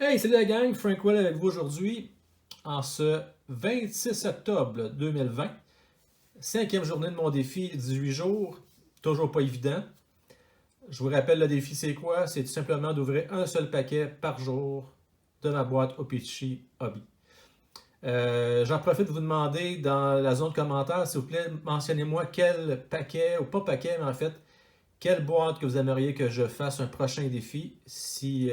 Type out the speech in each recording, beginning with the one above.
Hey, salut la gang, Frank Well avec vous aujourd'hui en ce 26 octobre 2020, cinquième journée de mon défi, 18 jours, toujours pas évident. Je vous rappelle le défi c'est quoi? C'est tout simplement d'ouvrir un seul paquet par jour de ma boîte Opichi Hobby. J'en profite de vous demander dans la zone commentaire, s'il vous plaît, mentionnez-moi quel paquet, ou pas paquet, mais en fait, quelle boîte que vous aimeriez que je fasse un prochain défi. Si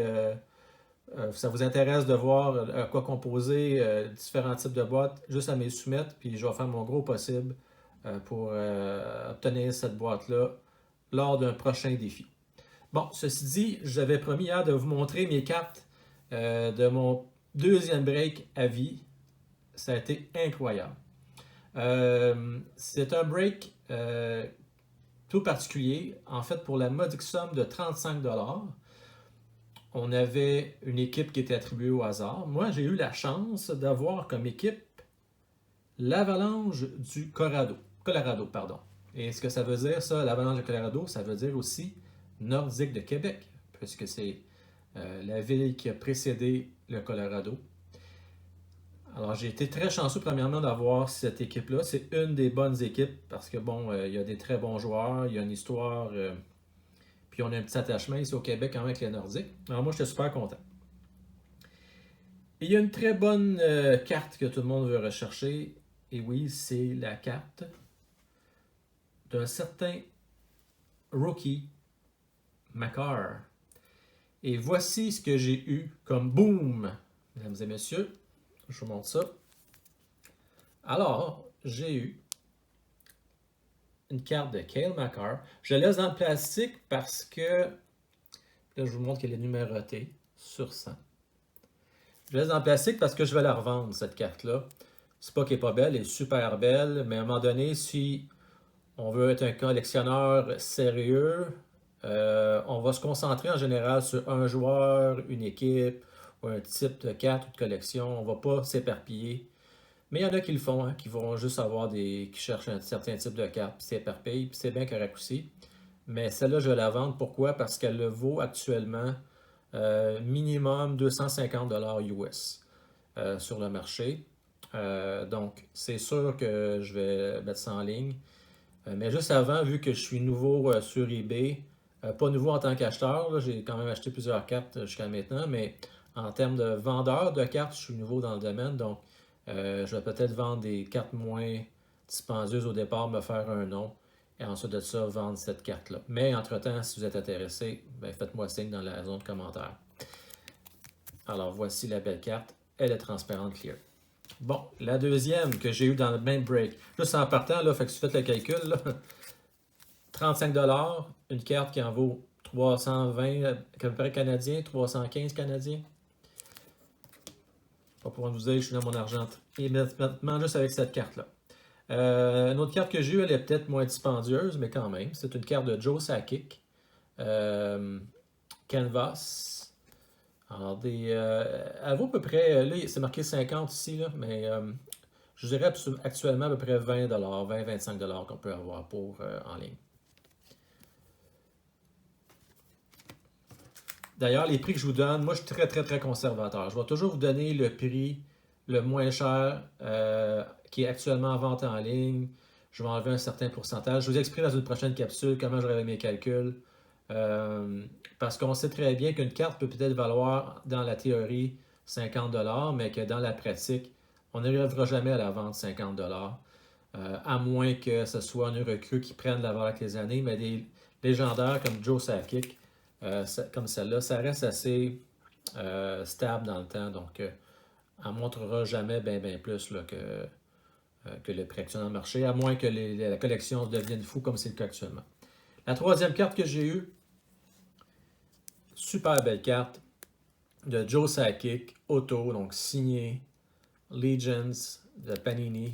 ça vous intéresse de voir à quoi composer différents types de boîtes, juste à me les soumettre, puis je vais faire mon gros possible pour obtenir cette boîte-là lors d'un prochain défi. Bon, ceci dit, j'avais promis hier de vous montrer mes cartes de mon deuxième break à vie. Ça a été incroyable. C'est un break tout particulier, en fait pour la modique somme de 35$. On avait une équipe qui était attribuée au hasard. Moi, j'ai eu la chance d'avoir comme équipe l'Avalanche du Colorado, pardon. Et ce que ça veut dire, ça, l'Avalanche du Colorado, ça veut dire aussi Nordique de Québec, puisque c'est la ville qui a précédé le Colorado. Alors, j'ai été très chanceux, premièrement, d'avoir cette équipe-là. C'est une des bonnes équipes parce que, bon, il y a des très bons joueurs, il y a une histoire, puis on a un petit attachement ici au Québec quand même avec les Nordiques. Alors, moi, j'étais super content. Et il y a une très bonne carte que tout le monde veut rechercher. Et oui, c'est la carte d'un certain rookie, Makar. Et voici ce que j'ai eu comme boom, mesdames et messieurs. Je vous montre ça. Alors, j'ai eu une carte de Cale Makar. Je la laisse dans le plastique parce que, là, je vous montre qu'elle est numérotée sur 100. Je laisse dans le plastique parce que je vais la revendre, cette carte-là. C'est pas qu'elle est pas belle, elle est super belle, mais à un moment donné, si on veut être un collectionneur sérieux, on va se concentrer en général sur un joueur, une équipe, ou un type de carte ou de collection. On ne va pas s'éparpiller. Mais il y en a qui le font, hein, qui vont juste avoir qui cherchent un certain type de carte, puis s'éparpillent, puis c'est bien correct aussi. Mais celle-là, je vais la vendre. Pourquoi? Parce qu'elle le vaut actuellement minimum 250$ US sur le marché. Donc, c'est sûr que je vais mettre ça en ligne. Mais juste avant, vu que je suis nouveau sur eBay, pas nouveau en tant qu'acheteur, j'ai quand même acheté plusieurs cartes jusqu'à maintenant, mais en termes de vendeur de cartes, je suis nouveau dans le domaine, donc je vais peut-être vendre des cartes moins dispendieuses au départ, me faire un nom, et ensuite de ça, vendre cette carte-là. Mais entre-temps, si vous êtes intéressé, ben, faites-moi signe dans la zone de commentaires. Alors voici la belle carte, elle est transparente clear. Bon, la deuxième que j'ai eue dans le même break, juste en partant, là, fait que si vous faites le calcul, là, 35$, une carte qui en vaut 320 à peu près canadiens, 315 canadiens. Pas pour vous dire, je suis dans mon argent immédiatement juste avec cette carte-là. Une autre carte que j'ai eue, elle est peut-être moins dispendieuse, mais quand même. C'est une carte de Joe Sakic. Canvas. Alors, elle vaut à peu près, là, c'est marqué 50 ici, là, mais je dirais actuellement à peu près 20$, 20-25$ qu'on peut avoir pour en ligne. D'ailleurs, les prix que je vous donne, moi je suis très très très conservateur. Je vais toujours vous donner le prix le moins cher qui est actuellement en vente en ligne. Je vais enlever un certain pourcentage. Je vous expliquerai dans une prochaine capsule comment je révèle mes calculs. Parce qu'on sait très bien qu'une carte peut peut-être valoir dans la théorie 50$, mais que dans la pratique, on n'arrivera jamais à la vente 50$. À moins que ce soit un recrue qui prenne la valeur avec les années, mais des légendaires comme Joe Sakic, comme celle-là, ça reste assez stable dans le temps, donc elle ne montrera jamais bien plus là, que le prix actuel dans le marché, à moins que la collection devienne fou comme c'est le cas actuellement. La troisième carte que j'ai eue, super belle carte de Joe Sakic, auto, donc signé, Legends de Panini.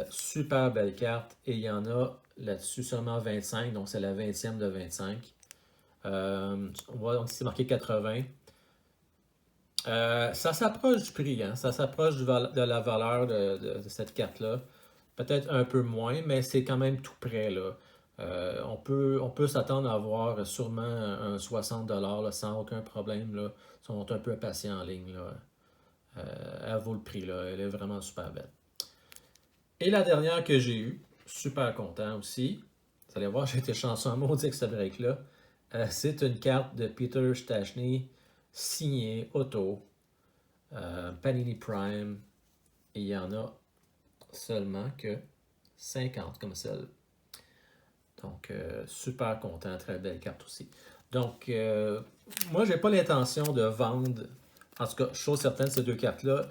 Super belle carte et il y en a là-dessus seulement 25, donc c'est la 20e de 25. On voit c'est marqué 80. Ça s'approche du prix, hein? Ça s'approche de la valeur de cette carte-là. Peut-être un peu moins, mais c'est quand même tout près, là. On peut s'attendre à avoir sûrement un 60$ là, sans aucun problème. Là. Ils sont un peu patients en ligne. Là. Elle vaut le prix. Là. Elle est vraiment super belle. Et la dernière que j'ai eue, super content aussi. Vous allez voir, j'ai été chanceux en maudit avec ce break-là. C'est une carte de Peter Stastny signée auto. Panini Prime. Et il y en a seulement que 50 comme celle. Donc, super content, très belle carte aussi. Donc, moi, j'ai pas l'intention de vendre. En tout cas, chose certaine, ces deux cartes-là,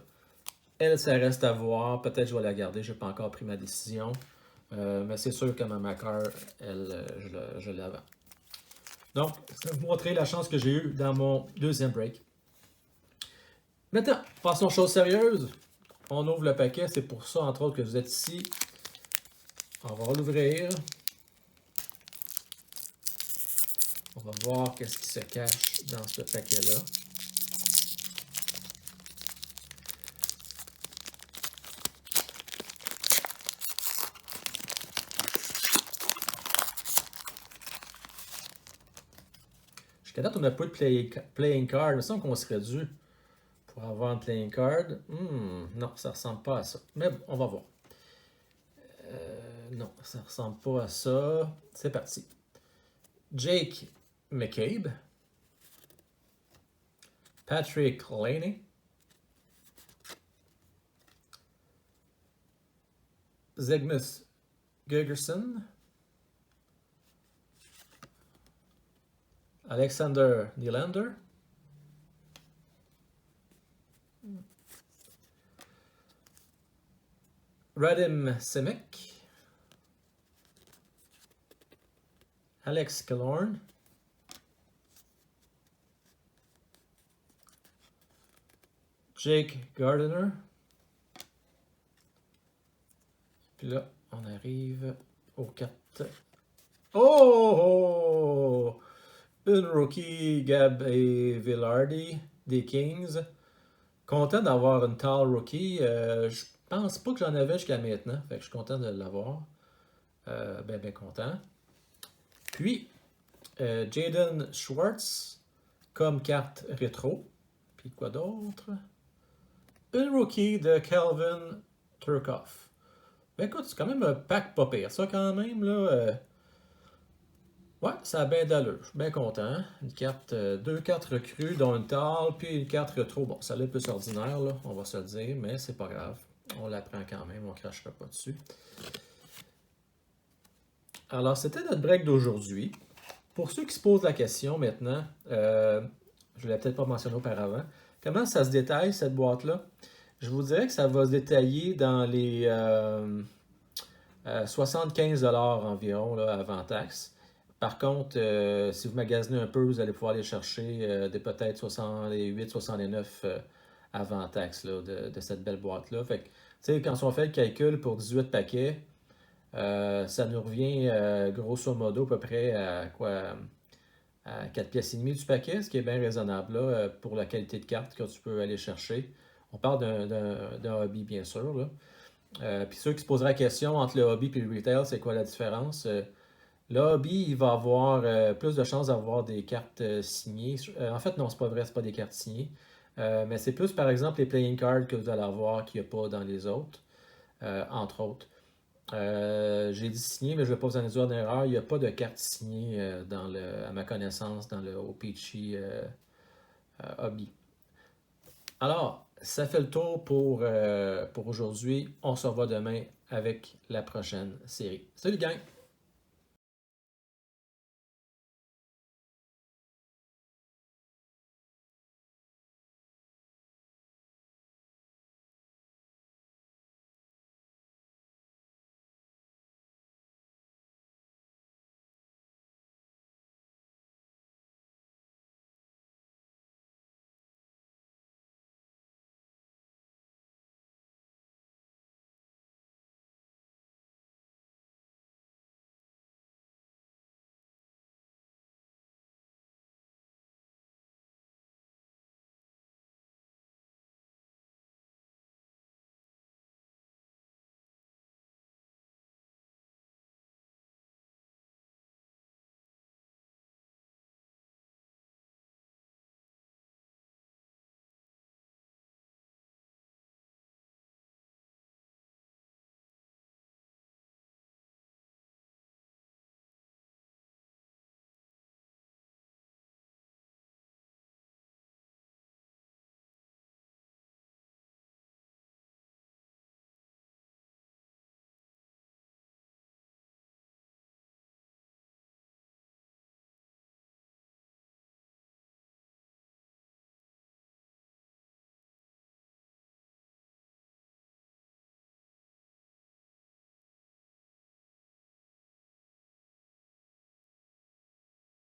elle, ça reste à voir. Peut-être je vais la garder, je n'ai pas encore pris ma décision. Mais c'est sûr que ma Macar, elle, je la vends. Donc, je vais vous montrer la chance que j'ai eue dans mon deuxième break. Maintenant, passons aux choses sérieuses. On ouvre le paquet, c'est pour ça, entre autres, que vous êtes ici. On va l'ouvrir. On va voir qu'est-ce qui se cache dans ce paquet-là. Jusqu'à date, on n'a pas de playing card. Il me semble qu'on serait dû pour avoir un playing card. Non, ça ne ressemble pas à ça. Mais bon, on va voir. Non, ça ne ressemble pas à ça. C'est parti. Jake McCabe. Patrick Laney. Zegmus Gergerson. Alexander Nylander. Radim Simek. Alex Killorn. Jake Gardiner. Puis là, on arrive aux cartes. Oh! Une rookie, Gab et Villardi des Kings. Content d'avoir une tall rookie. Je pense pas que j'en avais jusqu'à maintenant. Fait que je suis content de l'avoir. Ben content. Puis, Jaden Schwartz comme carte rétro. Puis quoi d'autre? Une rookie de Calvin Turcoff. Ben écoute, c'est quand même un pack pas pire. Ça quand même, là. Ouais, ça a bien d'allure. Je suis bien content. Une carte, deux cartes recrues, dont une tall, puis une carte rétro. Bon, ça l'est plus ordinaire, là, on va se le dire, mais c'est pas grave. On la prend quand même, on ne crachera pas dessus. Alors, c'était notre break d'aujourd'hui. Pour ceux qui se posent la question maintenant, je ne l'ai peut-être pas mentionné auparavant, comment ça se détaille cette boîte-là? Je vous dirais que ça va se détailler dans les 75$ environ là, avant taxe. Par contre, si vous magasinez un peu, vous allez pouvoir aller chercher des peut-être 68, 69 avant taxe là, de cette belle boîte-là. Fait que, tu sais, quand on fait le calcul pour 18 paquets, ça nous revient grosso modo à peu près à quoi? À 4 pièces et demie du paquet, ce qui est bien raisonnable là, pour la qualité de carte que tu peux aller chercher. On parle d'un hobby, bien sûr. Là. Puis ceux qui se poseraient la question entre le hobby et le retail, c'est quoi la différence? Le hobby, il va avoir plus de chances d'avoir des cartes signées. En fait, non, c'est pas vrai, c'est pas des cartes signées. Mais c'est plus, par exemple, les playing cards que vous allez avoir qu'il n'y a pas dans les autres, entre autres. J'ai dit signé, mais je ne vais pas vous en dire d'erreur. Il n'y a pas de carte signée à ma connaissance dans le OPC Hobby. Alors, ça fait le tour pour aujourd'hui. On se revoit demain avec la prochaine série. Salut gang!